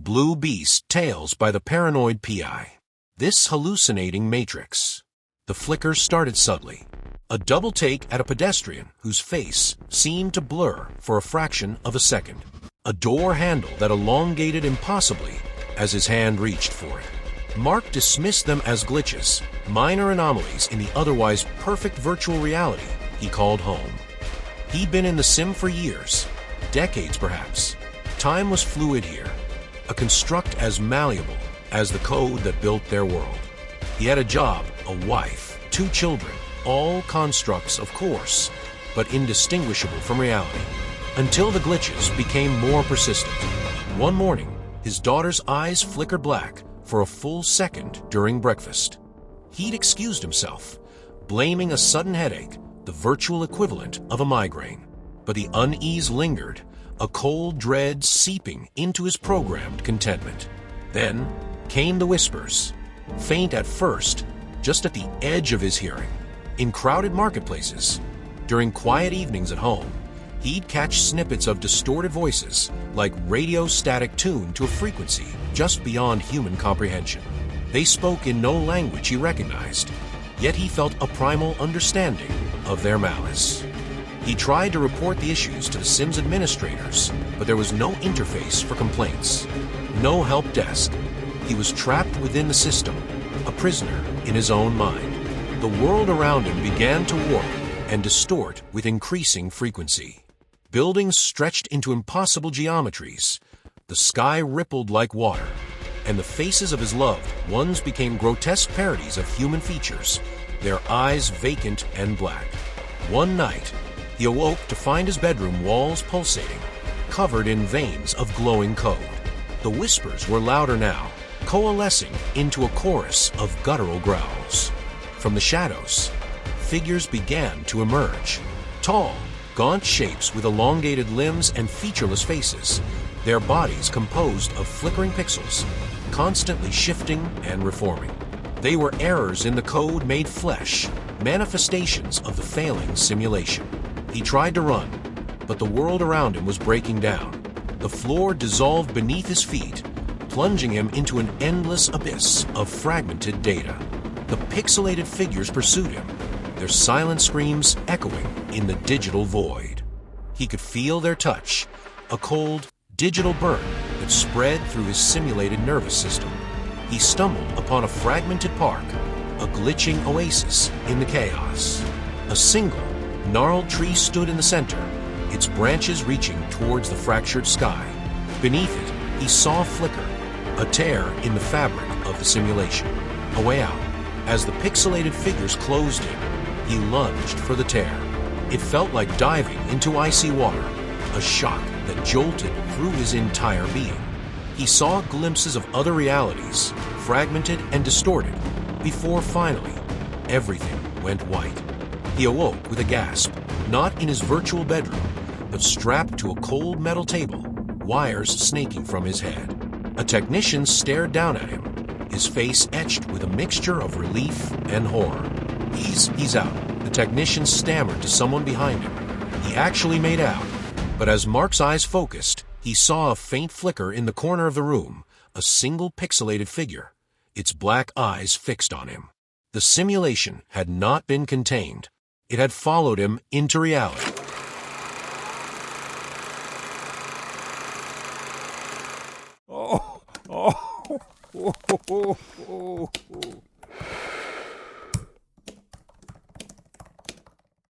blue beast tails by the paranoid PI. This hallucinating matrix. The flicker started subtly. A double take at a pedestrian whose face seemed to blur for a fraction of a second. A door handle that elongated impossibly as his hand reached for it. Mark dismissed them as glitches, minor anomalies in the otherwise perfect virtual reality he called home. He'd been in the sim for years, decades perhaps. Time was fluid here, a construct as malleable as the code that built their world. He had a job, a wife, 2 children, all constructs, of course, but indistinguishable from reality, until the glitches became more persistent. One morning, his daughter's eyes flickered black for a full second during breakfast. He'd excused himself, blaming a sudden headache, the virtual equivalent of a migraine. But the unease lingered, a cold dread seeping into his programmed contentment. Then came the whispers, faint at first, just at the edge of his hearing. In crowded marketplaces, during quiet evenings at home, he'd catch snippets of distorted voices, like radio static tuned to a frequency just beyond human comprehension. They spoke in no language he recognized, yet he felt a primal understanding of their malice. He tried to report the issues to the Sims administrators, but there was no interface for complaints, no help desk. He was trapped within the system, a prisoner in his own mind. The world around him began to warp and distort with increasing frequency. Buildings stretched into impossible geometries. The sky rippled like water, and the faces of his loved ones became grotesque parodies of human features, their eyes vacant and black. One night, he awoke to find his bedroom walls pulsating, covered in veins of glowing code. The whispers were louder now, coalescing into a chorus of guttural growls. From the shadows, figures began to emerge. Tall, gaunt shapes with elongated limbs and featureless faces, their bodies composed of flickering pixels, constantly shifting and reforming. They were errors in the code made flesh, manifestations of the failing simulation. He tried to run, but the world around him was breaking down. The floor dissolved beneath his feet, plunging him into an endless abyss of fragmented data. The pixelated figures pursued him, their silent screams echoing in the digital void. He could feel their touch, a cold, digital burn that spread through his simulated nervous system. He stumbled upon a fragmented park, a glitching oasis in the chaos. A single, gnarled tree stood in the center, its branches reaching towards the fractured sky. Beneath it, he saw a flicker, a tear in the fabric of the simulation. A way out. As the pixelated figures closed in, he lunged for the tear. It felt like diving into icy water, a shock that jolted through his entire being. He saw glimpses of other realities, fragmented and distorted, before finally, everything went white. He awoke with a gasp, not in his virtual bedroom, but strapped to a cold metal table, wires snaking from his head. A technician stared down at him, his face etched with a mixture of relief and horror. He's out, the technician stammered to someone behind him. He actually made out, but as Mark's eyes focused, he saw a faint flicker in the corner of the room, a single pixelated figure, its black eyes fixed on him. The simulation had not been contained. It had followed him into reality. Oh, oh, oh, oh, oh, oh.